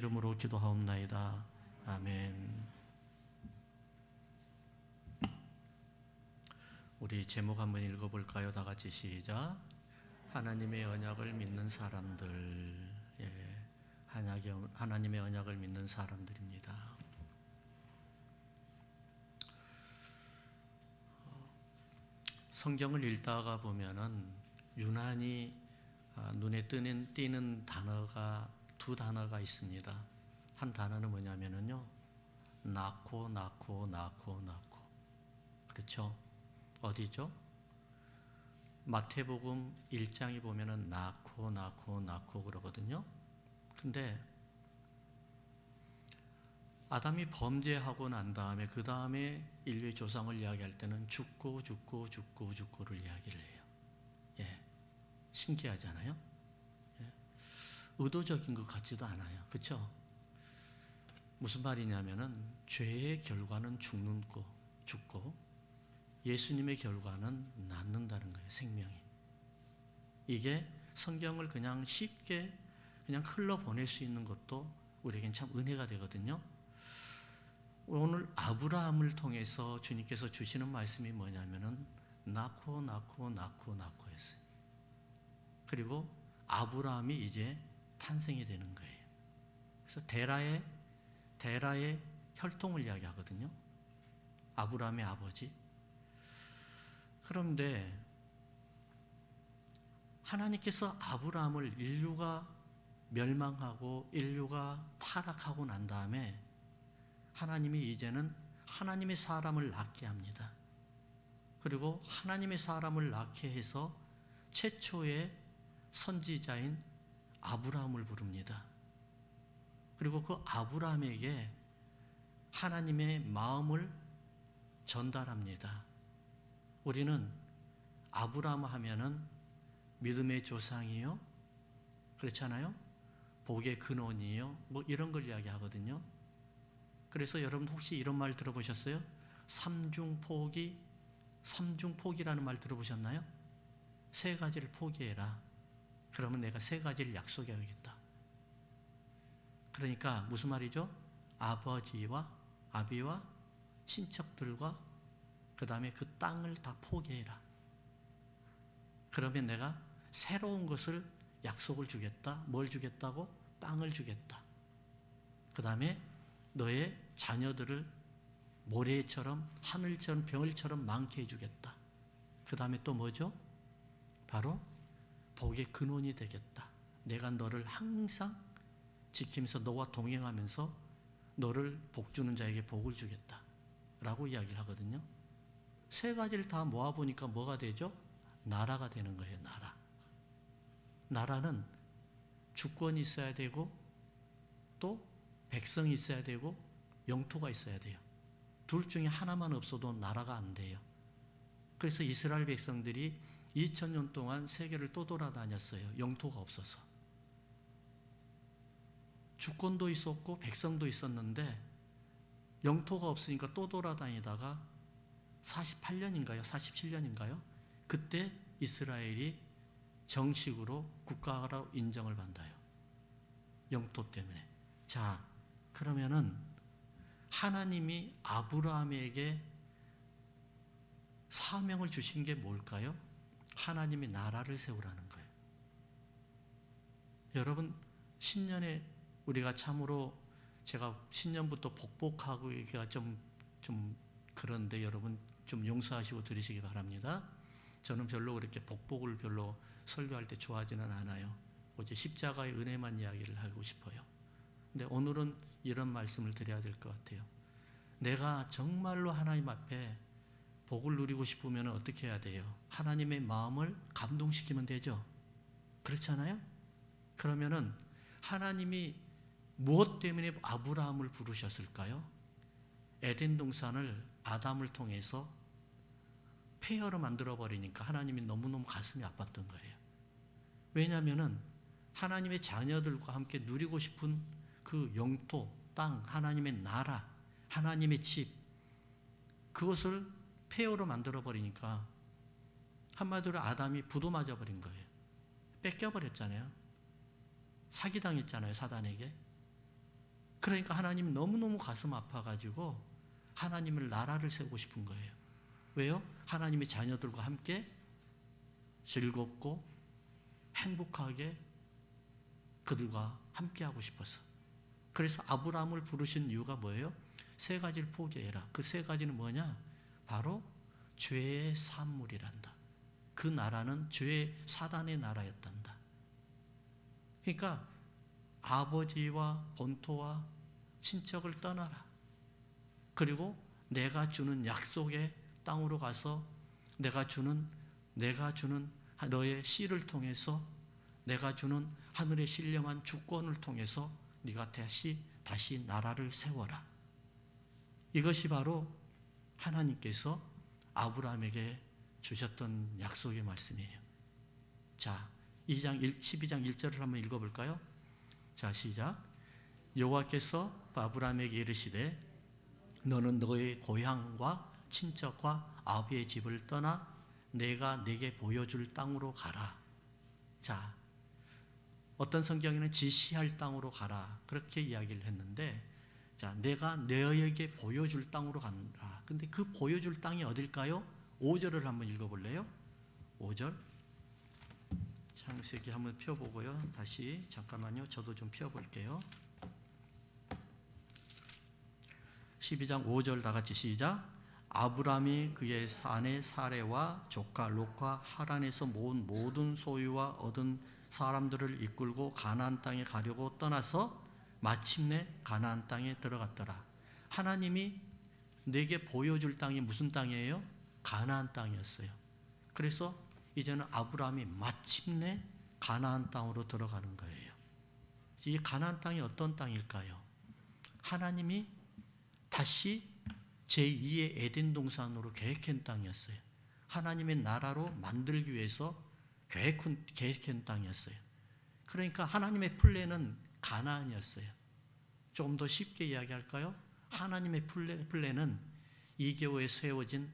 이름으로 기도하옵나이다. 아멘. 우리 제목 한번 읽어볼까요? 다 같이 시작. 하나님의 언약을 믿는 사람들. 하나님의 언약을 믿는 사람들입니다. 성경을 읽다가 보면은 유난히 눈에 띄는 단어가 두 단어가 있습니다. 한 단어는 뭐냐면요, 낳고. 그렇죠? 어디죠? 마태복음 1장에 보면은 낳고 그러거든요. 근데 아담이 범죄하고 난 다음에 그 다음에 인류의 조상을 이야기할 때는 죽고를 이야기를 해요. 신기하잖아요. 의도적인 것 같지도 않아요. 그렇죠? 무슨 말이냐면은 죄의 결과는 죽고 예수님의 결과는 낳는다는 거예요. 생명이. 이게 성경을 그냥 쉽게 그냥 흘러보낼 수 있는 것도 우리에겐 참 은혜가 되거든요. 오늘 아브라함을 통해서 주님께서 주시는 말씀이 뭐냐면은 낳고 했어요. 그리고 아브라함이 이제 탄생이 되는 거예요. 그래서 데라의 혈통을 이야기하거든요. 아브라함의 아버지. 그런데 하나님께서 아브라함을 인류가 멸망하고 인류가 타락하고 난 다음에 하나님이 이제는 하나님의 사람을 낳게 합니다. 그리고 하나님의 사람을 낳게 해서 최초의 선지자인 아브라함을 부릅니다. 그리고 그 아브라함에게 하나님의 마음을 전달합니다. 우리는 아브라함 하면은 믿음의 조상이요, 그렇잖아요. 복의 근원이요, 뭐 이런 걸 이야기하거든요. 그래서 여러분 혹시 이런 말 들어보셨어요? 삼중포기라는 말 들어보셨나요? 세 가지를 포기해라. 그러면 내가 세 가지를 약속해야겠다. 그러니까 무슨 말이죠? 아비와 친척들과 그 다음에 그 땅을 다 포기해라. 그러면 내가 새로운 것을 약속을 주겠다. 뭘 주겠다고? 땅을 주겠다. 그 다음에 너의 자녀들을 모래처럼 하늘처럼 병을처럼 많게 해주겠다. 그 다음에 또 뭐죠? 바로 복의 근원이 되겠다. 내가 너를 항상 지키면서 너와 동행하면서 너를 복주는 자에게 복을 주겠다 라고 이야기를 하거든요. 세 가지를 다 모아보니까 뭐가 되죠? 나라가 되는 거예요. 나라는 주권이 있어야 되고 또 백성이 있어야 되고 영토가 있어야 돼요. 둘 중에 하나만 없어도 나라가 안 돼요. 그래서 이스라엘 백성들이 2000년 동안 세계를 또 돌아다녔어요. 영토가 없어서. 주권도 있었고 백성도 있었는데 영토가 없으니까 또 돌아다니다가 48년인가요? 47년인가요? 그때 이스라엘이 정식으로 국가로 인정을 받아요. 영토 때문에. 자, 그러면은 하나님이 아브라함에게 사명을 주신 게 뭘까요? 하나님이 나라를 세우라는 거예요. 여러분, 신년에 우리가 참으로 제가 신년부터 복복하고 얘기가 좀 그런데 여러분 좀 용서하시고 들으시기 바랍니다. 저는 별로 그렇게 복복을 별로 설교할 때 좋아하지는 않아요. 오직 십자가의 은혜만 이야기를 하고 싶어요. 근데 오늘은 이런 말씀을 드려야 될 것 같아요. 내가 정말로 하나님 앞에 복을 누리고 싶으면 어떻게 해야 돼요? 하나님의 마음을 감동시키면 되죠. 그렇잖아요? 그러면은 하나님이 무엇 때문에 아브라함을 부르셨을까요? 에덴 동산을 아담을 통해서 폐허로 만들어버리니까 하나님이 너무너무 가슴이 아팠던 거예요. 왜냐하면은 하나님의 자녀들과 함께 누리고 싶은 그 영토, 땅, 하나님의 나라, 하나님의 집, 그것을 폐허로 만들어버리니까 한마디로 아담이 부도 맞아버린 거예요. 뺏겨버렸잖아요. 사기당했잖아요, 사단에게. 그러니까 하나님 너무너무 가슴 아파가지고 하나님을 나라를 세우고 싶은 거예요. 왜요? 하나님의 자녀들과 함께 즐겁고 행복하게 그들과 함께 하고 싶어서. 그래서 아브라함을 부르신 이유가 뭐예요? 세 가지를 포기해라. 그 세 가지는 뭐냐? 바로 죄의 산물이란다. 그 나라는 죄의 사단의 나라였단다. 그러니까 아버지와 본토와 친척을 떠나라. 그리고 내가 주는 약속의 땅으로 가서 내가 주는 너의 씨를 통해서 내가 주는 하늘의 신령한 주권을 통해서 네가 다시 나라를 세워라. 이것이 바로 하나님께서 아브라함에게 주셨던 약속의 말씀이에요. 자, 12장 1절을 한번 읽어볼까요? 자, 시작. 여호와께서 아브라함에게 이르시되 너는 너의 고향과 친척과 아비의 집을 떠나 내가 네게 보여줄 땅으로 가라. 자, 어떤 성경에는 지시할 땅으로 가라 그렇게 이야기를 했는데, 자, 내가 너에게 보여줄 땅으로 간다. 근데 그 보여줄 땅이 어딜까요? 5절을 한번 읽어볼래요? 5절. 창세기 한번 펴보고요. 다시 잠깐만요. 저도 좀 펴볼게요. 12장 5절 다 같이 시작. 아브라함이 그의 아내 사레와 조카 롯과 하란에서 모은 모든 소유와 얻은 사람들을 이끌고 가나안 땅에 가려고 떠나서 마침내 가나안 땅에 들어갔더라. 하나님이 내게 보여줄 땅이 무슨 땅이에요? 가나안 땅이었어요. 그래서 이제는 아브라함이 마침내 가나안 땅으로 들어가는 거예요. 이 가나안 땅이 어떤 땅일까요? 하나님이 다시 제2의 에덴 동산으로 계획한 땅이었어요. 하나님의 나라로 만들기 위해서 계획한 땅이었어요. 그러니까 하나님의 플랜은 가나안이었어요. 조금 더 쉽게 이야기할까요? 하나님의 플랜은 이교회에 세워진,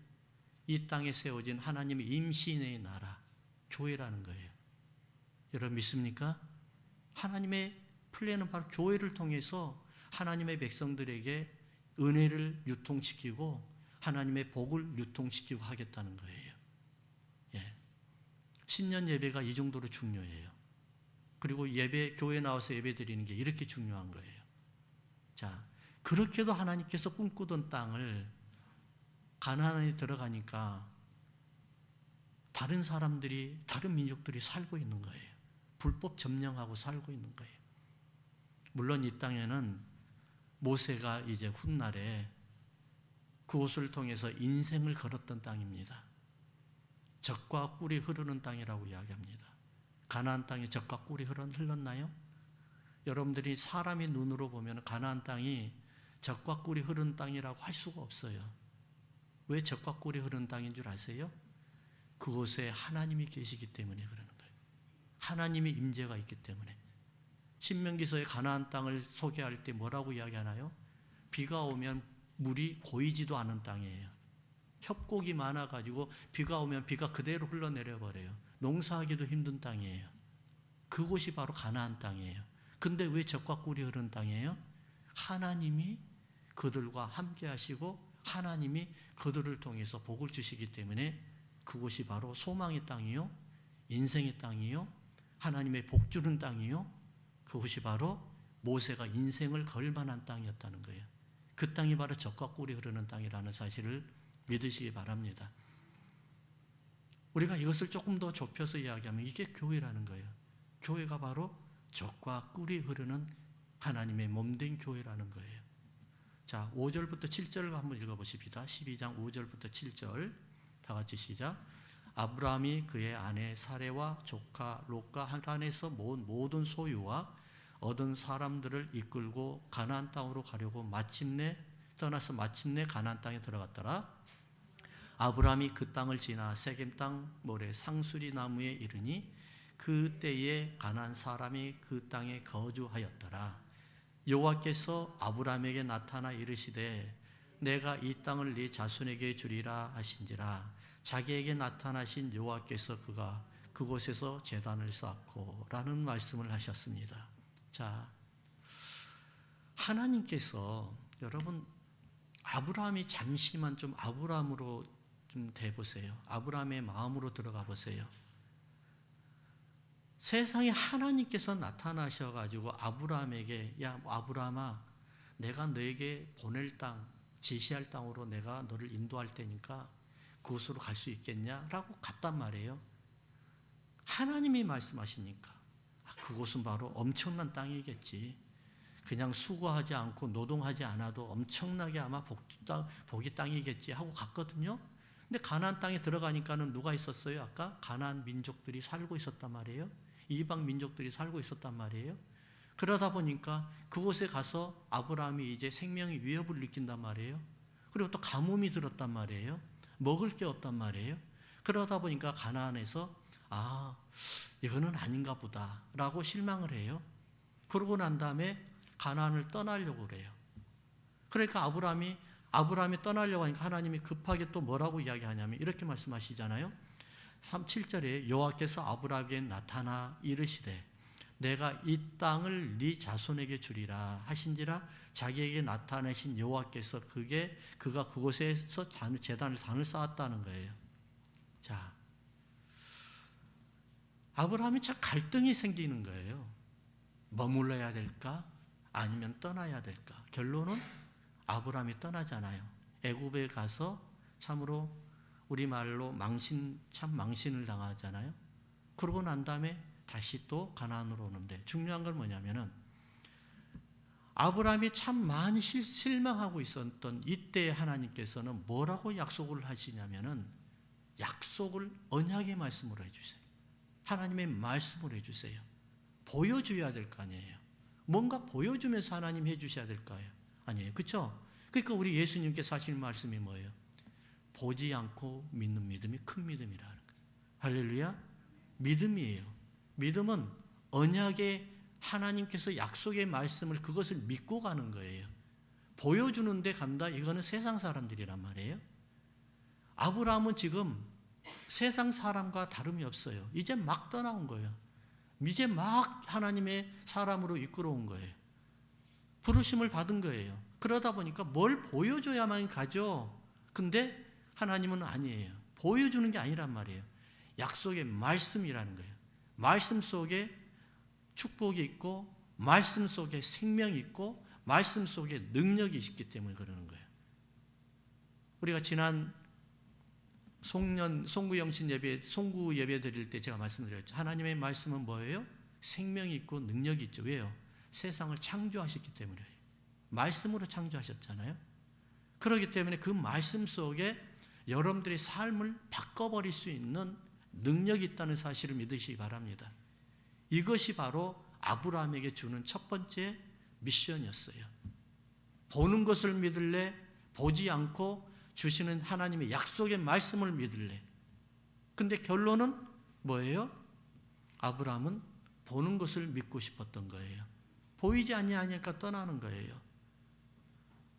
이 땅에 세워진 하나님의 임신의 나라, 교회라는 거예요. 여러분 믿습니까? 하나님의 플랜은 바로 교회를 통해서 하나님의 백성들에게 은혜를 유통시키고 하나님의 복을 유통시키고 하겠다는 거예요. 예. 신년 예배가 이 정도로 중요해요. 그리고 교회 나와서 예배 드리는 게 이렇게 중요한 거예요. 자, 그렇게도 하나님께서 꿈꾸던 땅을 가나안에 들어가니까 다른 사람들이, 다른 민족들이 살고 있는 거예요. 불법 점령하고 살고 있는 거예요. 물론 이 땅에는 모세가 이제 훗날에 그곳을 통해서 인생을 걸었던 땅입니다. 젖과 꿀이 흐르는 땅이라고 이야기합니다. 가나안 땅에 젖과 꿀이 흘렀나요? 여러분들이 사람의 눈으로 보면 가나안 땅이 젖과 꿀이 흐르는 땅이라고 할 수가 없어요. 왜 젖과 꿀이 흐르는 땅인 줄 아세요? 그곳에 하나님이 계시기 때문에 그러는 거예요. 하나님의 임재가 있기 때문에. 신명기서의 가나안 땅을 소개할 때 뭐라고 이야기하나요? 비가 오면 물이 고이지도 않은 땅이에요. 협곡이 많아가지고 비가 오면 비가 그대로 흘러내려 버려요. 농사하기도 힘든 땅이에요. 그곳이 바로 가나안 땅이에요. 근데 왜 젖과 꿀이 흐르는 땅이에요? 하나님이 그들과 함께 하시고 하나님이 그들을 통해서 복을 주시기 때문에 그곳이 바로 소망의 땅이요, 인생의 땅이요, 하나님의 복 주는 땅이요, 그것이 바로 모세가 인생을 걸 만한 땅이었다는 거예요. 그 땅이 바로 젖과 꿀이 흐르는 땅이라는 사실을 믿으시기 바랍니다. 우리가 이것을 조금 더 좁혀서 이야기하면 이게 교회라는 거예요. 교회가 바로 젖과 꿀이 흐르는 하나님의 몸된 교회라는 거예요. 자, 5절부터 7절을 한번 읽어보십시다. 12장 5절부터 7절 다 같이 시작. 아브라함이 그의 아내 사레와 조카 롯과 하란에서 모은 모든 소유와 얻은 사람들을 이끌고 가나안 땅으로 가려고 떠나서 마침내 가나안 땅에 들어갔더라. 아브라함이 그 땅을 지나 세겜 땅 모래 상수리 나무에 이르니 그때에 가나안 사람이 그 땅에 거주하였더라. 여호와께서 아브라함에게 나타나 이르시되 내가 이 땅을 네 자손에게 주리라 하신지라. 자기에게 나타나신 여호와께서 그가 그곳에서 제단을 쌓고 라는 말씀을 하셨습니다. 자, 하나님께서 여러분 아브라함이 잠시만 좀 아브라함으로 좀 돼보세요. 아브라함의 마음으로 들어가 보세요. 세상에 하나님께서 나타나셔가지고 아브라함에게 야 아브라함아 내가 너에게 보낼 땅 지시할 땅으로 내가 너를 인도할 테니까 그곳으로 갈 수 있겠냐? 라고 갔단 말이에요. 하나님이 말씀하시니까 그곳은 바로 엄청난 땅이겠지. 그냥 수고하지 않고 노동하지 않아도 엄청나게 아마 복이 땅이겠지 하고 갔거든요. 근데 가나안 땅에 들어가니까는 누가 있었어요? 아까 가나안 민족들이 살고 있었단 말이에요. 이방 민족들이 살고 있었단 말이에요. 그러다 보니까 그곳에 가서 아브라함이 이제 생명의 위협을 느낀단 말이에요. 그리고 또 가뭄이 들었단 말이에요. 먹을 게 없단 말이에요. 그러다 보니까 가나안에서 이거는 아닌가 보다 라고 실망을 해요. 그러고 난 다음에 가나안을 떠나려고 그래요. 그러니까 아브라함이 떠나려고 하니까 하나님이 급하게 또 뭐라고 이야기하냐면 이렇게 말씀하시잖아요. 7절에 여호와께서 아브라함에게 나타나 이르시되 내가 이 땅을 네 자손에게 주리라 하신지라 자기에게 나타내신 여호와께서 그가 그곳에서 제단을 쌓았다는 거예요. 자, 아브라함이 참 갈등이 생기는 거예요. 머물러야 될까? 아니면 떠나야 될까? 결론은 아브라함이 떠나잖아요. 애굽에 가서 참으로 우리말로 망신을 당하잖아요. 그러고 난 다음에 다시 또 가나안으로 오는데 중요한 건 뭐냐면은 아브라함이 참 많이 실망하고 있었던 이때 하나님께서는 뭐라고 약속을 하시냐면은 약속을 언약의 말씀으로 해주세요. 하나님의 말씀으로 해주세요. 보여줘야 될 거 아니에요. 뭔가 보여주면서 하나님 해주셔야 될 거예요. 아니에요. 그렇죠? 그러니까 우리 예수님께서 하시는 말씀이 뭐예요? 보지 않고 믿는 믿음이 큰 믿음이라는 거예요. 할렐루야. 믿음이에요. 믿음은 언약의 하나님께서 약속의 말씀을 그것을 믿고 가는 거예요. 보여주는 데 간다. 이거는 세상 사람들이란 말이에요. 아브라함은 지금 세상 사람과 다름이 없어요. 이제 막 떠나온 거예요. 이제 막 하나님의 사람으로 이끌어온 거예요. 부르심을 받은 거예요. 그러다 보니까 뭘 보여줘야만 가죠. 근데 하나님은 아니에요. 보여주는 게 아니란 말이에요. 약속의 말씀이라는 거예요. 말씀 속에 축복이 있고 말씀 속에 생명이 있고 말씀 속에 능력이 있기 때문에 그러는 거예요. 우리가 지난 송구 예배 드릴 때 제가 말씀드렸죠. 하나님의 말씀은 뭐예요? 생명이 있고 능력이 있죠. 왜요? 세상을 창조하셨기 때문에. 말씀으로 창조하셨잖아요. 그렇기 때문에 그 말씀 속에 여러분들의 삶을 바꿔버릴 수 있는 능력이 있다는 사실을 믿으시기 바랍니다. 이것이 바로 아브라함에게 주는 첫 번째 미션이었어요. 보는 것을 믿을래? 보지 않고 주시는 하나님의 약속의 말씀을 믿을래? 근데 결론은 뭐예요? 아브라함은 보는 것을 믿고 싶었던 거예요. 보이지 아니하니까 떠나는 거예요.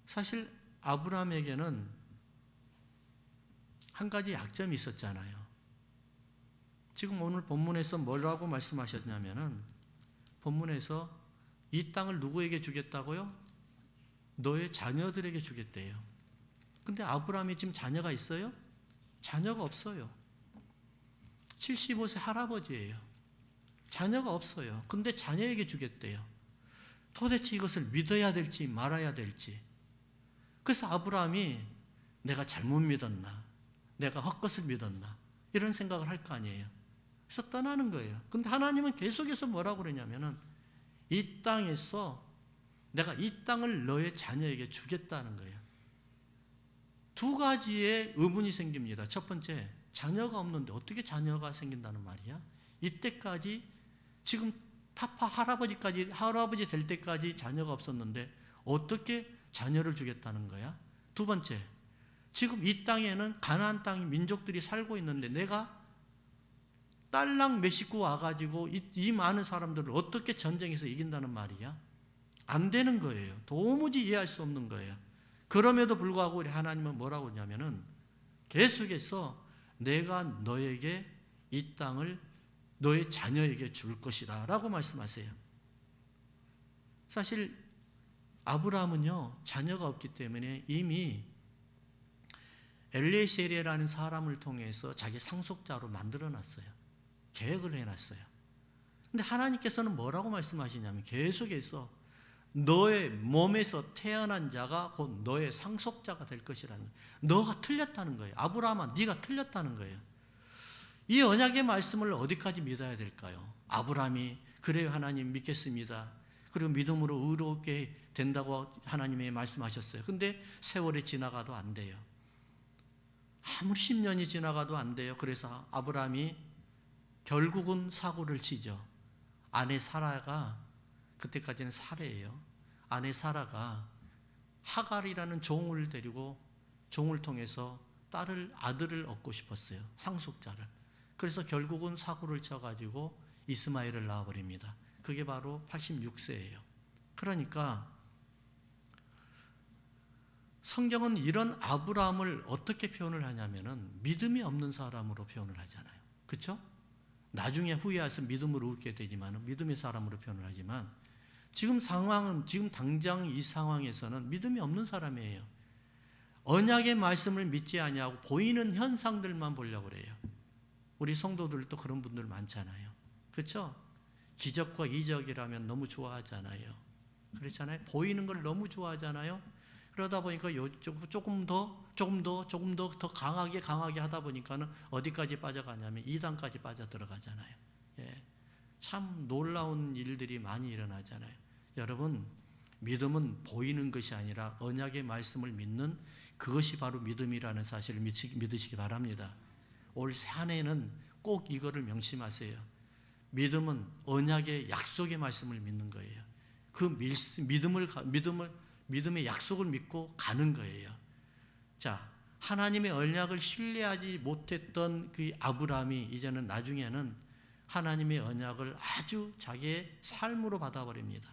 사실 아브라함에게는 한 가지 약점이 있었잖아요. 지금 오늘 본문에서 뭐라고 말씀하셨냐면은 본문에서 이 땅을 누구에게 주겠다고요? 너의 자녀들에게 주겠대요. 근데 아브라함이 지금 자녀가 있어요? 자녀가 없어요. 75세 할아버지예요. 자녀가 없어요. 근데 자녀에게 주겠대요. 도대체 이것을 믿어야 될지 말아야 될지. 그래서 아브라함이 내가 잘못 믿었나? 내가 헛것을 믿었나? 이런 생각을 할 거 아니에요. 그래서 떠나는 거예요. 근데 하나님은 계속해서 뭐라고 그러냐면은 이 땅에서 내가 이 땅을 너의 자녀에게 주겠다는 거예요. 두 가지의 의문이 생깁니다. 첫 번째, 자녀가 없는데 어떻게 자녀가 생긴다는 말이야? 이때까지 지금 할아버지 될 때까지 자녀가 없었는데 어떻게 자녀를 주겠다는 거야? 두 번째, 지금 이 땅에는 가나안 땅 민족들이 살고 있는데 내가 딸랑 몇 식구 와가지고 이 많은 사람들을 어떻게 전쟁에서 이긴다는 말이야? 안 되는 거예요. 도무지 이해할 수 없는 거예요. 그럼에도 불구하고 우리 하나님은 뭐라고 하냐면은 계속해서 내가 너에게 이 땅을 너의 자녀에게 줄 것이다 라고 말씀하세요. 사실 아브라함은요, 자녀가 없기 때문에 이미 엘리에셀이라는 사람을 통해서 자기 상속자로 만들어놨어요. 계획을 해놨어요. 근데 하나님께서는 뭐라고 말씀하시냐면 계속해서 너의 몸에서 태어난 자가 곧 너의 상속자가 될 것이라는 거예요. 너가 틀렸다는 거예요. 아브라함아, 네가 틀렸다는 거예요. 이 언약의 말씀을 어디까지 믿어야 될까요? 아브라함이 그래요, 하나님 믿겠습니다. 그리고 믿음으로 의롭게 된다고 하나님이 말씀하셨어요. 근데 세월이 지나가도 안 돼요. 아무리 10년이 지나가도 안 돼요. 그래서 아브라함이 결국은 사고를 치죠. 아내 사라가, 그때까지는 사례예요. 아내 사라가 하갈이라는 종을 데리고 종을 통해서 아들을 얻고 싶었어요. 상속자를. 그래서 결국은 사고를 쳐가지고 이스마엘을 낳아버립니다. 그게 바로 86세예요. 그러니까 성경은 이런 아브라함을 어떻게 표현을 하냐면은 믿음이 없는 사람으로 표현을 하잖아요. 그렇죠? 나중에 후회해서 믿음으로 얻게 되지만 믿음의 사람으로 표현을 하지만 지금 상황은 지금 당장 이 상황에서는 믿음이 없는 사람이에요. 언약의 말씀을 믿지 아니하고 보이는 현상들만 보려고 그래요. 우리 성도들도 그런 분들 많잖아요. 그렇죠? 기적과 이적이라면 너무 좋아하잖아요. 그렇잖아요. 보이는 걸 너무 좋아하잖아요. 그러다 보니까 조금 더 강하게 하다 보니까는 어디까지 빠져가냐면 이단까지 빠져 들어가잖아요. 예. 참 놀라운 일들이 많이 일어나잖아요. 여러분, 믿음은 보이는 것이 아니라 언약의 말씀을 믿는 그것이 바로 믿음이라는 사실을 믿으시기 바랍니다. 올 한 해는 꼭 이거를 명심하세요. 믿음은 언약의 약속의 말씀을 믿는 거예요. 그 믿음의 약속을 믿고 가는 거예요. 자, 하나님의 언약을 신뢰하지 못했던 그 아브라함이 이제는 나중에는 하나님의 언약을 아주 자기의 삶으로 받아버립니다.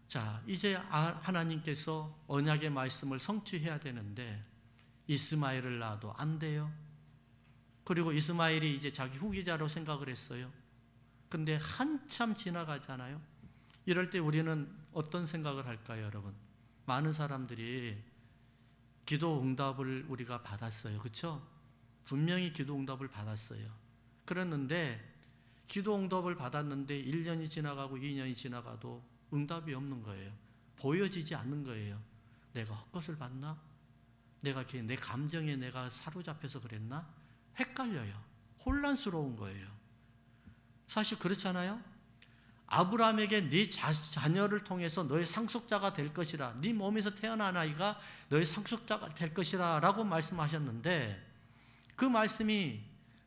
자, 이제 하나님께서 언약의 말씀을 성취해야 되는데 이스마엘을 낳아도 안 돼요. 그리고 이스마엘이 이제 자기 후계자로 생각을 했어요. 근데 한참 지나가잖아요. 이럴 때 우리는 어떤 생각을 할까요, 여러분? 많은 사람들이 기도 응답을 우리가 받았어요. 그렇죠? 분명히 기도 응답을 받았어요. 그랬는데 기도 응답을 받았는데 1년이 지나가고 2년이 지나가도 응답이 없는 거예요. 보여지지 않는 거예요. 내가 헛것을 봤나? 내 감정에 내가 사로잡혀서 그랬나? 헷갈려요. 혼란스러운 거예요. 사실 그렇잖아요. 아브라함에게 네 자녀를 통해서 너의 상속자가 될 것이라, 네 몸에서 태어난 아이가 너의 상속자가 될 것이라 라고 말씀하셨는데 그 말씀이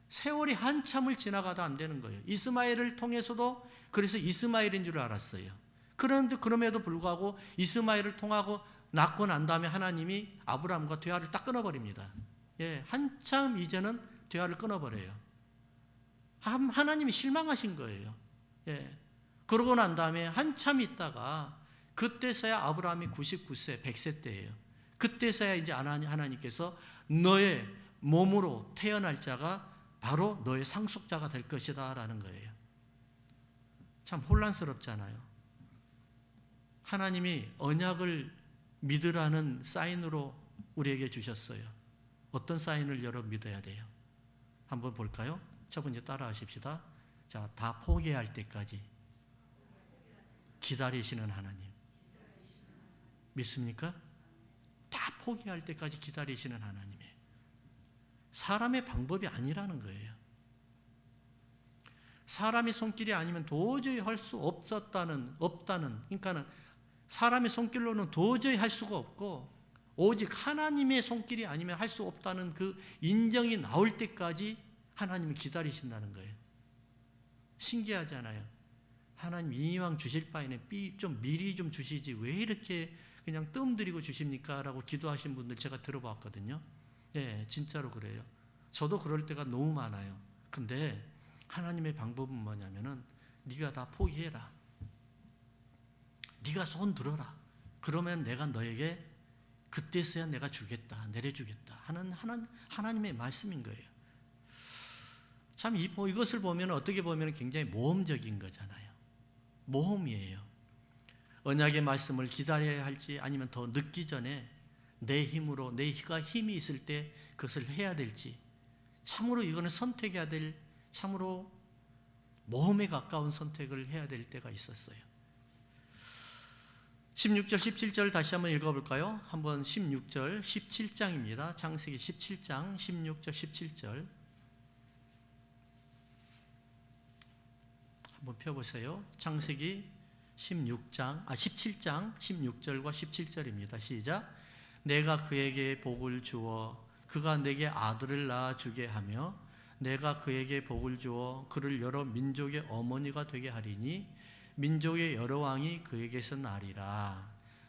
세월이 한참을 지나가도 안 되는 거예요. 이스마엘을 통해서도 그래서 이스마엘인 줄 알았어요. 그런데 그럼에도 불구하고 이스마엘을 통하고 낳고 난 다음에 하나님이 아브라함과 대화를 딱 끊어버립니다. 예, 한참 이제는 대화를 끊어버려요. 하나님이 실망하신 거예요. 예. 그러고 난 다음에 한참 있다가 그때서야 아브라함이 99세, 100세 때예요. 그때서야 이제 하나님께서 너의 몸으로 태어날 자가 바로 너의 상속자가 될 것이다 라는 거예요. 참 혼란스럽잖아요. 하나님이 언약을 믿으라는 사인으로 우리에게 주셨어요. 어떤 사인을 여러분 믿어야 돼요? 한번 볼까요? 첫 번째 따라 하십시다. 자, 다 포기할 때까지 기다리시는 하나님. 믿습니까? 다 포기할 때까지 기다리시는 하나님이에요. 사람의 방법이 아니라는 거예요. 사람의 손길이 아니면 도저히 할 수 없다는, 그러니까는 사람의 손길로는 도저히 할 수가 없고 오직 하나님의 손길이 아니면 할 수 없다는 그 인정이 나올 때까지 하나님이 기다리신다는 거예요. 신기하잖아요. 하나님 이왕 주실 바에는 좀 미리 좀 주시지 왜 이렇게 그냥 뜸들이고 주십니까? 라고 기도하신 분들 제가 들어봤거든요. 네, 진짜로 그래요. 저도 그럴 때가 너무 많아요. 근데 하나님의 방법은 뭐냐면은 네가 다 포기해라. 네가 손 들어라. 그러면 내가 너에게 그때서야 내가 주겠다, 내려주겠다 하는 하나님의 말씀인 거예요. 참 이것을 보면 어떻게 보면 굉장히 모험적인 거잖아요. 모험이에요. 언약의 말씀을 기다려야 할지 아니면 더 늦기 전에 내 힘으로 내가 힘이 있을 때 그것을 해야 될지 참으로 이거는 선택해야 될 참으로 모험에 가까운 선택을 해야 될 때가 있었어요. 16절 17절 다시 한번 읽어볼까요? 한번 16절 17장입니다. 창세기 17장 16절 17절 한번 펴보세요. 창세기 17장 16절과 17절입니다. 시작. 내가 그에게 복을 주어 그가 내게 아들을 낳아주게 하며 내가 그에게 복을 주어 그를 여러 민족의 어머니가 되게 하리니 민족의 여러 왕이 그에게서 나리라.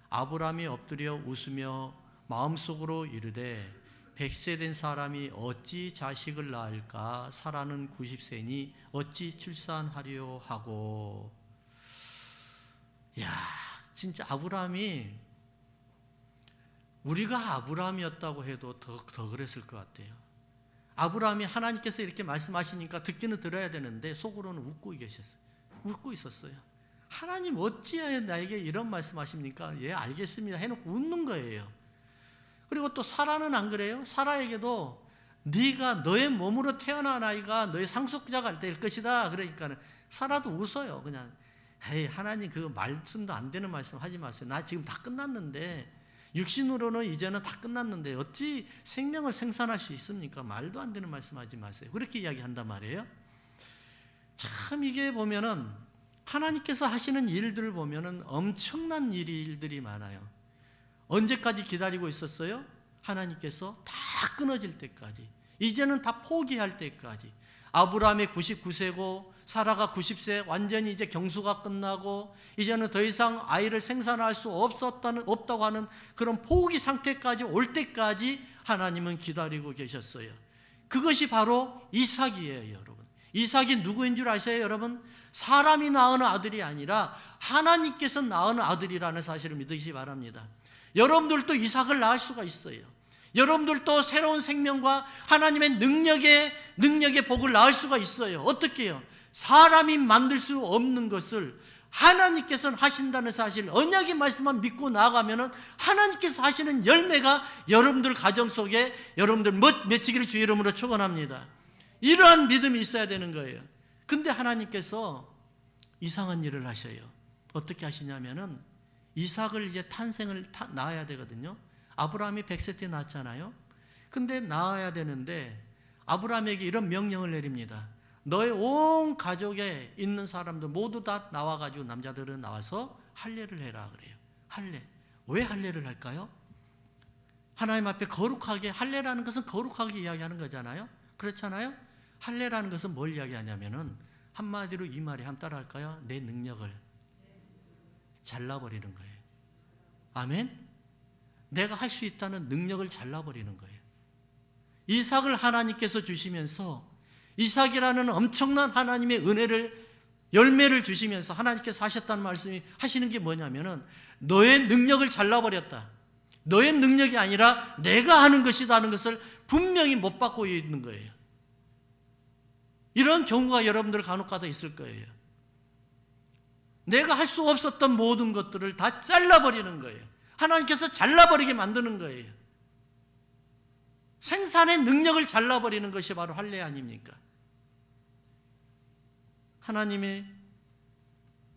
아브라함이 엎드려 웃으며 마음속으로 이르되 100세 된 사람이 어찌 자식을 낳을까? 사라는 90세니 어찌 출산하려 하고. 야, 진짜 아브라함이 우리가 아브라함이었다고 해도 더 그랬을 것 같아요. 아브라함이 하나님께서 이렇게 말씀하시니까 듣기는 들어야 되는데 속으로는 웃고 계셨어요. 웃고 있었어요. 하나님 어찌하여 나에게 이런 말씀하십니까? 예, 알겠습니다 해놓고 웃는 거예요. 그리고 또 사라는 안 그래요? 사라에게도 네가 너의 몸으로 태어난 아이가 너의 상속자가 될 것이다. 그러니까 사라도 웃어요. 그냥 에이, 하나님 그 말씀도 안 되는 말씀 하지 마세요. 나 지금 다 끝났는데 육신으로는 이제는 다 끝났는데 어찌 생명을 생산할 수 있습니까? 말도 안 되는 말씀 하지 마세요. 그렇게 이야기한단 말이에요. 참 이게 보면은 하나님께서 하시는 일들을 보면은 엄청난 일들이 많아요. 언제까지 기다리고 있었어요? 하나님께서 다 끊어질 때까지. 이제는 다 포기할 때까지. 아브라함이 99세고 사라가 90세, 완전히 이제 경수가 끝나고 이제는 더 이상 아이를 생산할 수 없다고 하는 그런 포기 상태까지 올 때까지 하나님은 기다리고 계셨어요. 그것이 바로 이삭이에요, 여러분. 이삭이 누구인 줄 아세요, 여러분? 사람이 낳은 아들이 아니라 하나님께서 낳은 아들이라는 사실을 믿으시기 바랍니다. 여러분들도 이삭을 낳을 수가 있어요. 여러분들도 새로운 생명과 하나님의 능력의 복을 낳을 수가 있어요. 어떻게 해요? 사람이 만들 수 없는 것을 하나님께서 하신다는 사실, 언약의 말씀만 믿고 나아가면 하나님께서 하시는 열매가 여러분들 가정 속에 여러분들 맺히기를 주의 이름으로 축원합니다. 이러한 믿음이 있어야 되는 거예요. 근데 하나님께서 이상한 일을 하셔요. 어떻게 하시냐면은 이삭을 이제 낳아야 되거든요. 아브라함이 100세 때 낳았잖아요. 근데 낳아야 되는데 아브라함에게 이런 명령을 내립니다. 너의 온 가족에 있는 사람들 모두 다 나와가지고 남자들은 나와서 할례를 해라 그래요. 할례. 왜 할례를 할까요? 하나님 앞에 거룩하게, 할례라는 것은 거룩하게 이야기하는 거잖아요. 그렇잖아요. 할례라는 것은 뭘 이야기하냐면은 한마디로 이 말이 한번 따라할까요? 내 능력을 잘라버리는 거예요. 아멘? 내가 할 수 있다는 능력을 잘라버리는 거예요. 이삭을 하나님께서 주시면서 이삭이라는 엄청난 하나님의 은혜를 열매를 주시면서 하나님께서 하셨다는 말씀이 하시는 게 뭐냐면은 너의 능력을 잘라버렸다. 너의 능력이 아니라 내가 하는 것이다 하는 것을 분명히 못 받고 있는 거예요. 이런 경우가 여러분들 간혹가다 있을 거예요. 내가 할 수 없었던 모든 것들을 다 잘라버리는 거예요. 하나님께서 잘라버리게 만드는 거예요. 생산의 능력을 잘라버리는 것이 바로 할례 아닙니까? 하나님의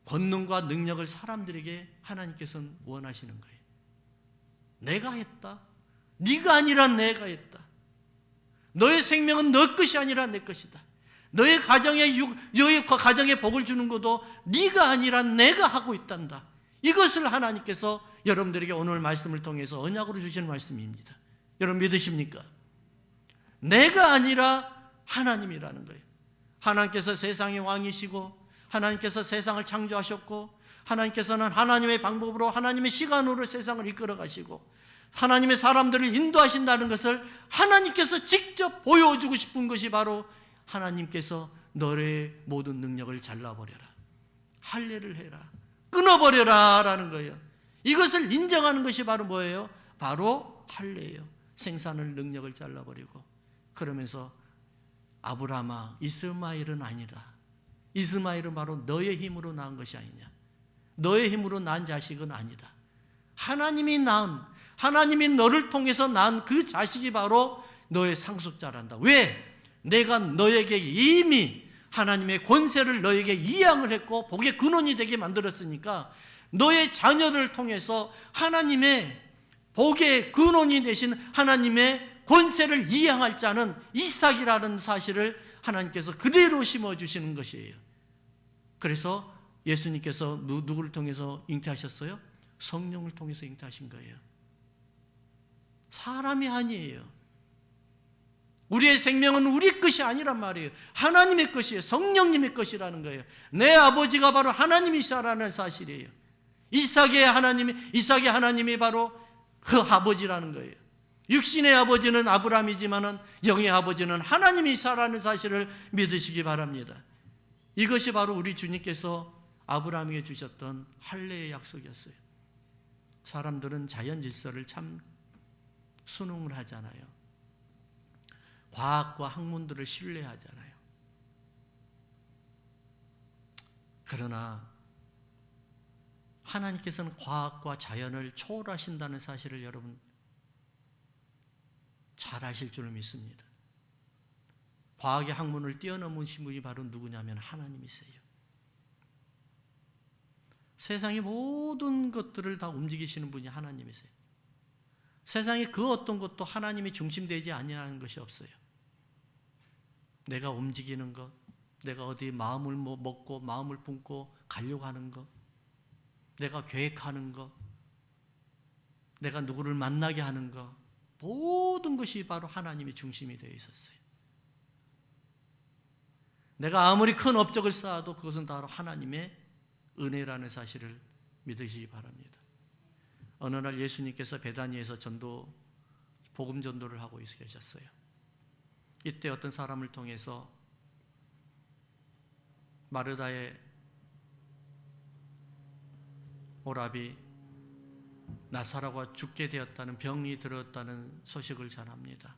권능과 능력을 사람들에게 하나님께서는 원하시는 거예요. 내가 했다. 네가 아니라 내가 했다. 너의 생명은 너 것이 아니라 내 것이다. 너의 가정에 복을 주는 것도 네가 아니라 내가 하고 있단다. 이것을 하나님께서 여러분들에게 오늘 말씀을 통해서 언약으로 주시는 말씀입니다. 여러분 믿으십니까? 내가 아니라 하나님이라는 거예요. 하나님께서 세상의 왕이시고 하나님께서 세상을 창조하셨고 하나님께서는 하나님의 방법으로 하나님의 시간으로 세상을 이끌어 가시고 하나님의 사람들을 인도하신다는 것을 하나님께서 직접 보여주고 싶은 것이 바로 하나님께서 너의 모든 능력을 잘라버려라. 할례를 해라. 끊어버려라 라는 거예요. 이것을 인정하는 것이 바로 뭐예요? 바로 할례예요. 생산을 능력을 잘라버리고 그러면서 아브라함아 이스마엘은 아니다. 이스마엘은 바로 너의 힘으로 낳은 것이 아니냐. 너의 힘으로 낳은 자식은 아니다. 하나님이 너를 통해서 낳은 그 자식이 바로 너의 상속자란다. 왜? 내가 너에게 이미 하나님의 권세를 너에게 이양을 했고 복의 근원이 되게 만들었으니까 너의 자녀들을 통해서 하나님의 복의 근원이 되신 하나님의 권세를 이양할 자는 이삭이라는 사실을 하나님께서 그대로 심어주시는 것이에요. 그래서 예수님께서 누구를 통해서 잉태하셨어요? 성령을 통해서 잉태하신 거예요. 사람이 아니에요. 우리의 생명은 우리 것이 아니란 말이에요. 하나님의 것이에요. 성령님의 것이라는 거예요. 내 아버지가 바로 하나님이시라는 사실이에요. 이삭의 하나님이 바로 그 아버지라는 거예요. 육신의 아버지는 아브라함이지만은 영의 아버지는 하나님이시라는 사실을 믿으시기 바랍니다. 이것이 바로 우리 주님께서 아브라함에게 주셨던 할례의 약속이었어요. 사람들은 자연 질서를 참 순응을 하잖아요. 과학과 학문들을 신뢰하잖아요. 그러나 하나님께서는 과학과 자연을 초월하신다는 사실을 여러분 잘 아실 줄 믿습니다. 과학의 학문을 뛰어넘으신 분이 바로 누구냐면 하나님이세요. 세상의 모든 것들을 다 움직이시는 분이 하나님이세요. 세상에 그 어떤 것도 하나님이 중심되지 아니하는 것이 없어요. 내가 움직이는 것, 내가 어디 마음을 먹고 마음을 품고 가려고 하는 것, 내가 계획하는 것, 내가 누구를 만나게 하는 것, 모든 것이 바로 하나님이 중심이 되어 있었어요. 내가 아무리 큰 업적을 쌓아도 그것은 바로 하나님의 은혜라는 사실을 믿으시기 바랍니다. 어느 날 예수님께서 베다니에서 복음 전도를 하고 계셨어요. 이때 어떤 사람을 통해서 마르다의 오라비 나사로가 죽게 되었다는, 병이 들었다는 소식을 전합니다.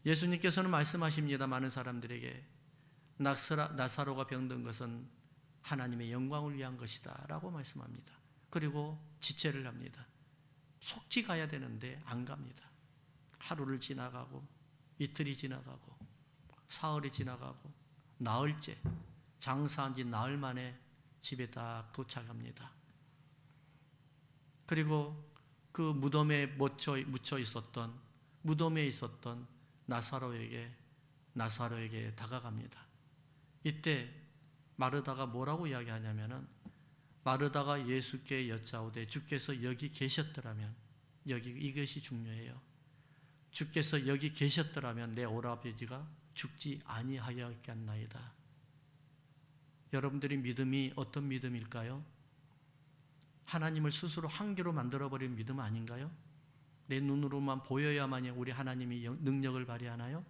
예수님께서는 말씀하십니다. 많은 사람들에게 나사로가 병든 것은 하나님의 영광을 위한 것이다 라고 말씀합니다. 그리고 지체를 합니다. 속지 가야 되는데 안 갑니다. 하루를 지나가고 이틀이 지나가고 사흘이 지나가고 나흘째, 장사한 지 나흘 만에 집에 딱 도착합니다. 그리고 그 무덤에 묻혀 있었던, 무덤에 있었던 나사로에게 다가갑니다. 이때 마르다가 뭐라고 이야기하냐면은, 마르다가 예수께 여짜오되 주께서 여기 계셨더라면, 이것이 중요해요. 주께서 여기 계셨더라면 내 오라버지가 죽지 아니하였겠나이다. 여러분들의 믿음이 어떤 믿음일까요? 하나님을 스스로 한계로 만들어버린 믿음 아닌가요? 내 눈으로만 보여야만 우리 하나님이 능력을 발휘하나요?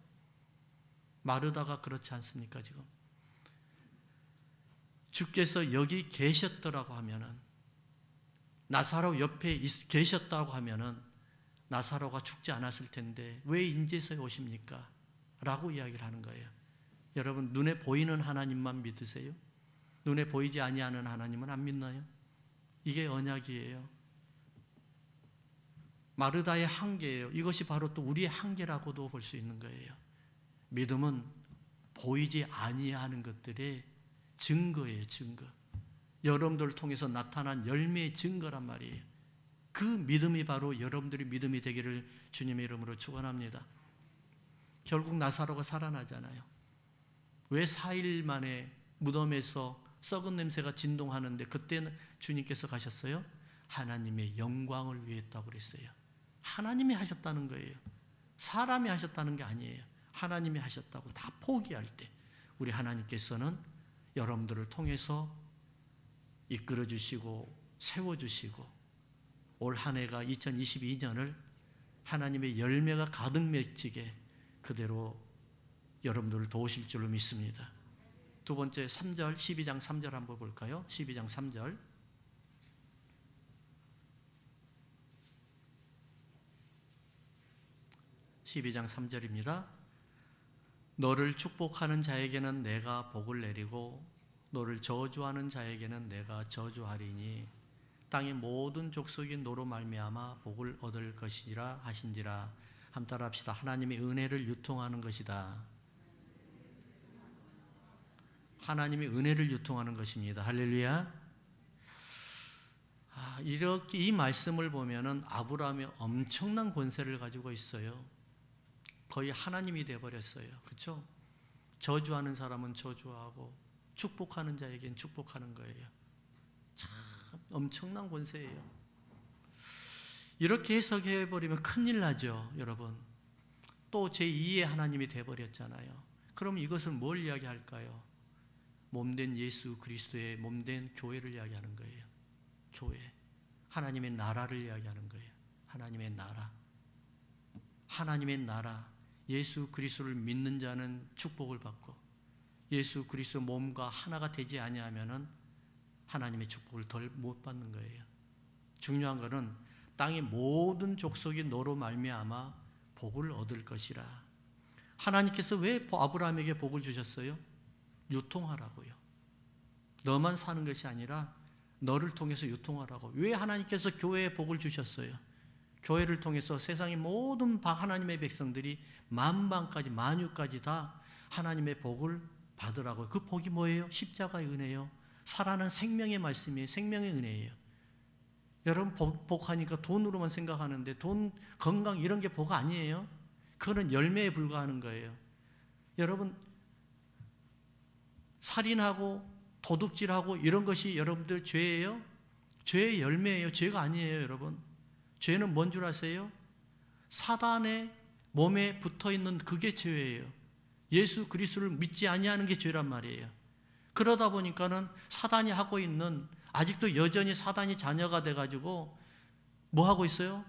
마르다가 그렇지 않습니까? 지금 주께서 여기 계셨더라고 하면은, 나사로 옆에 계셨다고 하면은 나사로가 죽지 않았을 텐데 왜 인제서 오십니까? 라고 이야기를 하는 거예요. 여러분, 눈에 보이는 하나님만 믿으세요? 눈에 보이지 아니하는 하나님은 안 믿나요? 이게 언약이에요. 마르다의 한계예요. 이것이 바로 또 우리의 한계라고도 볼 수 있는 거예요. 믿음은 보이지 아니하는 것들의 증거예요. 증거. 여러분들을 통해서 나타난 열매의 증거란 말이에요. 그 믿음이 바로 여러분들의 믿음이 되기를 주님의 이름으로 축원합니다. 결국 나사로가 살아나잖아요. 왜 4일 만에 무덤에서 썩은 냄새가 진동하는데 그때는 주님께서 가셨어요? 하나님의 영광을 위해 했다고 그랬어요. 하나님이 하셨다는 거예요. 사람이 하셨다는 게 아니에요. 하나님이 하셨다고 다 포기할 때 우리 하나님께서는 여러분들을 통해서 이끌어 주시고 세워주시고 올 한 해가 2022년을 하나님의 열매가 가득 맺히게 그대로 여러분들을 도우실 줄로 믿습니다. 두 번째 3절, 12장 3절 한번 볼까요? 12장 3절. (12장 3절입니다) 너를 축복하는 자에게는 내가 복을 내리고 너를 저주하는 자에게는 내가 저주하리니 땅의 모든 족속이 너로 말미암아 복을 얻을 것이라 하신지라. 함 따라합시다. 하나님의 은혜를 유통하는 것이다. 하나님의 은혜를 유통하는 것입니다. 할렐루야. 이렇게 이 말씀을 보면은 아브라함이 엄청난 권세를 가지고 있어요. 거의 하나님이 되어버렸어요. 그렇죠? 저주하는 사람은 저주하고 축복하는 자에겐 축복하는 거예요. 참 엄청난 권세예요. 이렇게 해석해버리면 큰일 나죠, 여러분. 또 제2의 하나님이 되어버렸잖아요. 그럼 이것을 뭘 이야기할까요? 몸된 예수 그리스도의 몸된 교회를 이야기하는 거예요. 교회. 하나님의 나라를 이야기하는 거예요. 하나님의 나라. 하나님의 나라. 예수 그리스도를 믿는 자는 축복을 받고 예수 그리스도 몸과 하나가 되지 아니하면은 하나님의 축복을 덜 못 받는 거예요. 중요한 것은 땅의 모든 족속이 너로 말미암아 복을 얻을 것이라. 하나님께서 왜 아브라함에게 복을 주셨어요? 유통하라고요. 너만 사는 것이 아니라 너를 통해서 유통하라고. 왜 하나님께서 교회에 복을 주셨어요? 교회를 통해서 세상의 모든 하나님의 백성들이 만방까지 만유까지 다 하나님의 복을 받으라고. 그 복이 뭐예요? 십자가의 은혜요. 살아난 생명의 말씀이에요. 생명의 은혜예요. 여러분 복하니까 돈으로만 생각하는데 돈, 건강 이런 게 복 아니에요. 그거는 열매에 불과하는 거예요. 여러분 살인하고 도둑질하고 이런 것이 여러분들 죄예요? 죄의 열매예요. 죄가 아니에요, 여러분. 죄는 뭔 줄 아세요? 사단의 몸에 붙어있는 그게 죄예요. 예수 그리스도를 믿지 아니하는 게 죄란 말이에요. 그러다 보니까는 사단이 하고 있는, 아직도 여전히 사단이 자녀가 돼가지고 뭐 하고 있어요?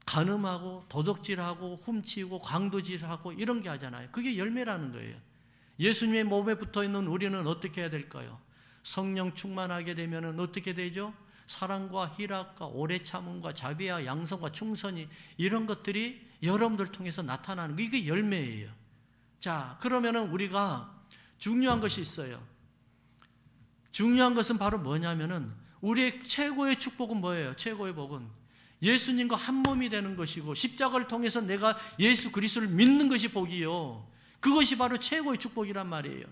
간음하고 도둑질하고 훔치고 강도질하고 이런 게 하잖아요. 그게 열매라는 거예요. 예수님의 몸에 붙어있는 우리는 어떻게 해야 될까요? 성령 충만하게 되면 어떻게 되죠? 사랑과 희락과 오래 참음과 자비와 양성과 충성이, 이런 것들이 여러분들 통해서 나타나는 거, 이게 열매예요. 자, 그러면은 우리가 중요한 것이 있어요. 중요한 것은 바로 뭐냐면은 우리의 최고의 축복은 뭐예요? 최고의 복은 예수님과 한 몸이 되는 것이고 십자가를 통해서 내가 예수 그리스도를 믿는 것이 복이요. 그것이 바로 최고의 축복이란 말이에요.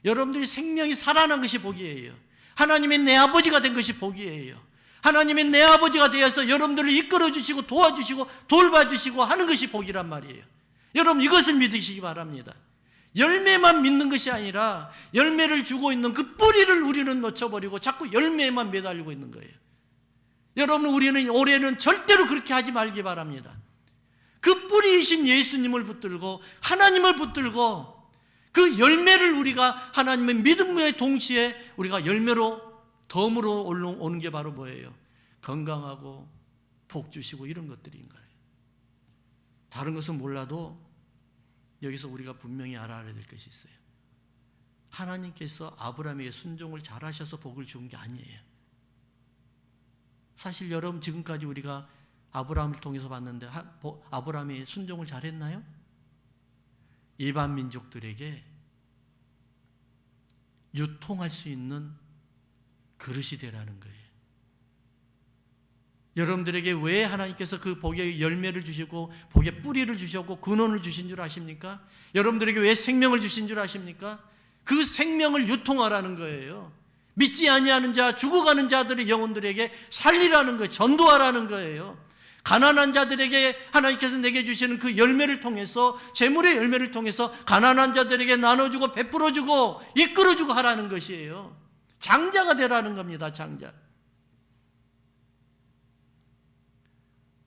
여러분들이 생명이 살아난 것이 복이에요. 하나님의 내 아버지가 된 것이 복이에요. 하나님의 내 아버지가 되어서 여러분들을 이끌어주시고 도와주시고 돌봐주시고 하는 것이 복이란 말이에요. 여러분 이것을 믿으시기 바랍니다. 열매만 믿는 것이 아니라 열매를 주고 있는 그 뿌리를 우리는 놓쳐버리고 자꾸 열매에만 매달리고 있는 거예요. 여러분 우리는 올해는 절대로 그렇게 하지 말기 바랍니다. 그 뿌리이신 예수님을 붙들고 하나님을 붙들고 그 열매를 우리가 하나님의 믿음의 동시에 우리가 열매로 덤으로 오는 게 바로 뭐예요? 건강하고 복 주시고 이런 것들인 거예요. 다른 것은 몰라도 여기서 우리가 분명히 알아야 될 것이 있어요. 하나님께서 아브라함에게 순종을 잘하셔서 복을 준 게 아니에요. 사실 여러분 지금까지 우리가 아브라함을 통해서 봤는데 아브라함이 순종을 잘했나요? 일반 민족들에게 유통할 수 있는 그릇이 되라는 거예요. 여러분들에게 왜 하나님께서 그 복의 열매를 주시고 복의 뿌리를 주셨고 근원을 주신 줄 아십니까? 여러분들에게 왜 생명을 주신 줄 아십니까? 그 생명을 유통하라는 거예요. 믿지 아니하는 자, 죽어가는 자들의 영혼들에게 살리라는 거예요. 전도하라는 거예요. 가난한 자들에게 하나님께서 내게 주시는 그 열매를 통해서, 재물의 열매를 통해서 가난한 자들에게 나눠주고 베풀어주고 이끌어주고 하라는 것이에요. 장자가 되라는 겁니다. 장자.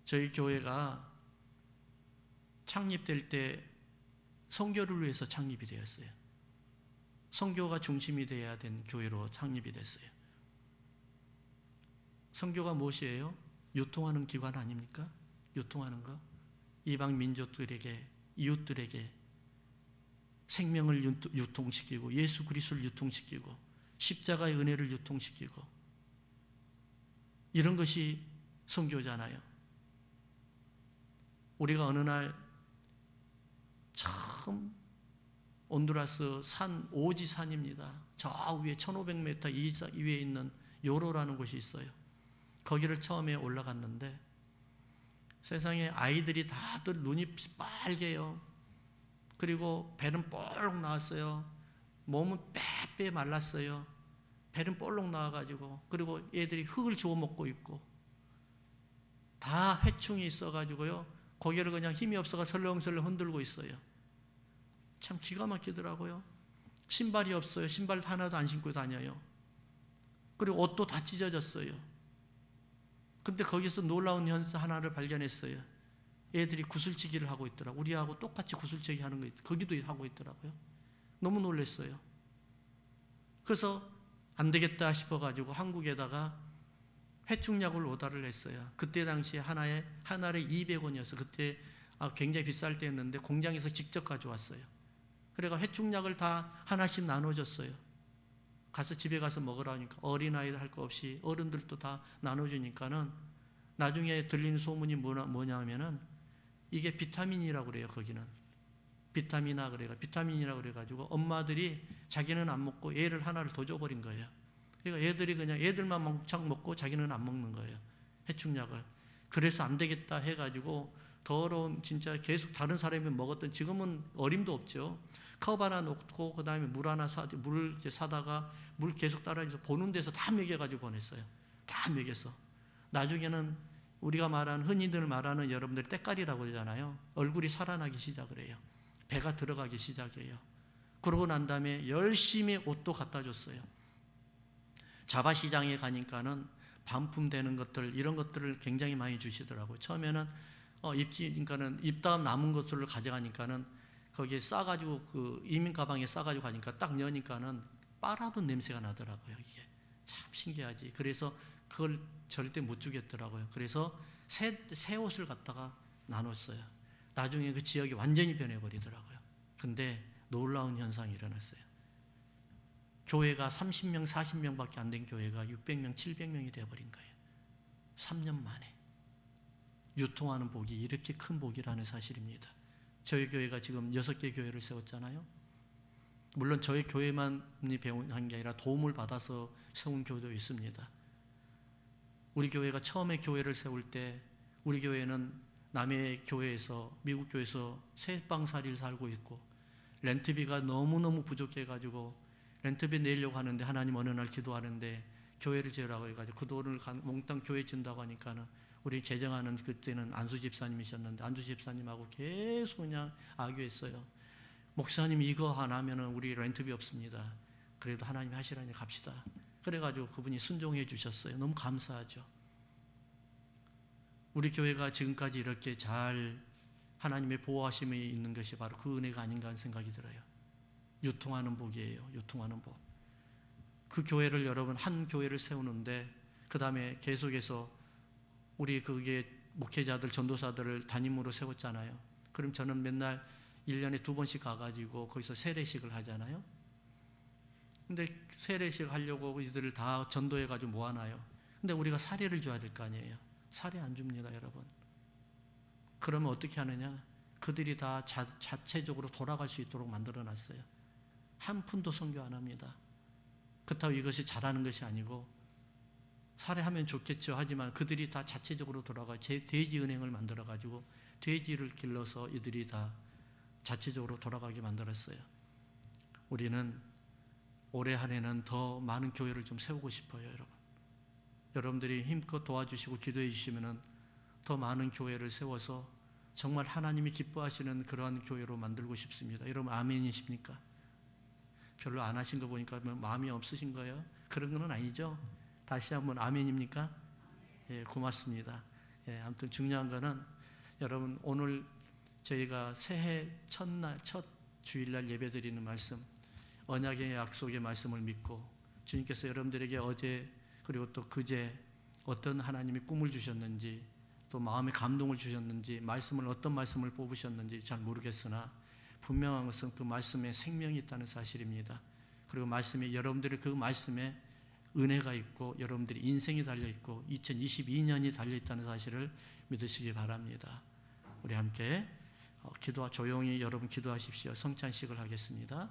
저희 교회가 창립될 때 선교를 위해서 창립이 되었어요. 선교가 중심이 되어야 된 교회로 창립이 됐어요. 선교가 무엇이에요? 유통하는 기관 아닙니까? 유통하는 거. 이방 민족들에게, 이웃들에게 생명을 유통시키고 예수 그리스도를 유통시키고 십자가의 은혜를 유통시키고 이런 것이 선교잖아요. 우리가 어느 날 참 온두라스 산 오지 산입니다. 저 위에 1500m 위에 있는 요로라는 곳이 있어요. 거기를 처음에 올라갔는데 세상에 아이들이 다들 눈이 빨개요. 그리고 배는 볼록 나왔어요. 몸은 빼빼 말랐어요. 배는 볼록 나와가지고, 그리고 애들이 흙을 주워 먹고 있고, 다 회충이 있어가지고요, 고개를 그냥 힘이 없어가 설렁설렁 흔들고 있어요. 참 기가 막히더라고요. 신발이 없어요. 신발 하나도 안 신고 다녀요. 그리고 옷도 다 찢어졌어요. 근데 거기서 놀라운 현상 하나를 발견했어요. 애들이 구슬치기를 하고 있더라고요. 우리하고 똑같이 구슬치기 하는 거 거기도 하고 있더라고요. 너무 놀랐어요. 그래서 안 되겠다 싶어가지고 한국에다가 회충약을 오다를 했어요. 그때 당시에 하나에 200원이었어요. 그때 굉장히 비쌀 때였는데 공장에서 직접 가져왔어요. 그래가 회충약을 다 하나씩 나눠줬어요. 가서 집에 가서 먹으라 하니까 어린아이들 할 거 없이 어른들도 다 나눠주니까는 나중에 들리는 소문이 뭐냐면은 이게 비타민이라고 그래요. 거기는 비타민이라고 그래가지고 엄마들이 자기는 안 먹고 애를 하나를 더 줘버린 거예요. 그러니까 애들이 그냥 애들만 멍청 먹고 자기는 안 먹는 거예요. 해충약을. 그래서 안 되겠다 해가지고 더러운 진짜 계속 다른 사람이 먹었던, 지금은 어림도 없죠. 컵 하나 놓고 그 다음에 물 사다가 물 계속 따라서 보는 데서 다 먹여가지고 보냈어요. 다 먹여서. 나중에는 우리가 말하는, 흔히들 말하는 여러분들이 때깔이라고 그러잖아요. 얼굴이 살아나기 시작을 해요. 배가 들어가기 시작해요. 그러고 난 다음에 열심히 옷도 갖다 줬어요. 자바시장에 가니까는 반품되는 것들, 이런 것들을 굉장히 많이 주시더라고요. 처음에는 그러니까는 입다음 남은 것들을 가져가니까는 거기에 싸가지고 그 이민 가방에 싸가지고 가니까 딱 여니까는 빨아도 냄새가 나더라고요. 이게 참 신기하지. 그래서 그걸 절대 못 주겠더라고요. 그래서 새 옷을 갖다가 나눴어요. 나중에 그 지역이 완전히 변해버리더라고요. 근데 놀라운 현상이 일어났어요. 교회가 30명, 40명밖에 안 된 교회가 600명, 700명이 되어버린 거예요. 3년 만에. 유통하는 복이 이렇게 큰 복이라는 사실입니다. 저희 교회가 지금 6개 교회를 세웠잖아요. 물론 저희 교회만이 배운한 게 아니라 도움을 받아서 세운 교회도 있습니다. 우리 교회가 처음에 교회를 세울 때 우리 교회는 남해 교회에서, 미국 교회에서 새방살이를 살고 있고 렌트비가 너무너무 부족해가지고 렌트비 내려고 하는데 하나님 어느 날 기도하는데 교회를 지으라고 해가지고 그 돈을 몽땅 교회 준다고 하니까는 우리 재정하는 그때는 안수 집사님이셨는데 안수 집사님하고 계속 그냥 악유했어요. 목사님 이거 안 하면은 우리 렌트비 없습니다. 그래도 하나님 하시라니 갑시다. 그래가지고 그분이 순종해 주셨어요. 너무 감사하죠. 우리 교회가 지금까지 이렇게 잘 하나님의 보호하심이 있는 것이 바로 그 은혜가 아닌가 하는 생각이 들어요. 유통하는 복이에요. 유통하는 복. 그 교회를 여러분 한 교회를 세우는데 그 다음에 계속해서 우리 그게 목회자들, 전도사들을 담임으로 세웠잖아요. 그럼 저는 맨날 1년에 2번씩 가가지고 거기서 세례식을 하잖아요. 근데 세례식 하려고 이들을 다 전도해가지고 모아놔요. 근데 우리가 사례를 줘야 될 거 아니에요. 사례 안 줍니다, 여러분. 그러면 어떻게 하느냐? 그들이 다 자체적으로 돌아갈 수 있도록 만들어놨어요. 한 푼도 선교 안 합니다. 그렇다고 이것이 잘하는 것이 아니고 사례하면 좋겠죠. 하지만 그들이 다 자체적으로 돌아가 돼지 은행을 만들어가지고 돼지를 길러서 이들이 다 자체적으로 돌아가게 만들었어요. 우리는 올해 한 해는 더 많은 교회를 좀 세우고 싶어요, 여러분. 여러분들이 힘껏 도와주시고 기도해 주시면 더 많은 교회를 세워서 정말 하나님이 기뻐하시는 그러한 교회로 만들고 싶습니다. 여러분 아멘이십니까? 별로 안 하신 거 보니까 마음이 없으신 거예요? 그런 건 아니죠? 다시 한번 아멘입니까? 예, 고맙습니다. 예, 아무튼 중요한 거는 여러분 오늘 저희가 새해 첫날, 첫 주일날 예배드리는 말씀, 언약의 약속의 말씀을 믿고 주님께서 여러분들에게 어제 그리고 또 그제 어떤 하나님이 꿈을 주셨는지 또 마음의 감동을 주셨는지 말씀을 어떤 말씀을 뽑으셨는지 잘 모르겠으나 분명한 것은 그 말씀에 생명이 있다는 사실입니다. 그리고 말씀에 여러분들의 그 말씀에 은혜가 있고 여러분들의 인생이 달려있고 2022년이 달려있다는 사실을 믿으시기 바랍니다. 우리 함께 조용히 여러분 기도하십시오. 성찬식을 하겠습니다.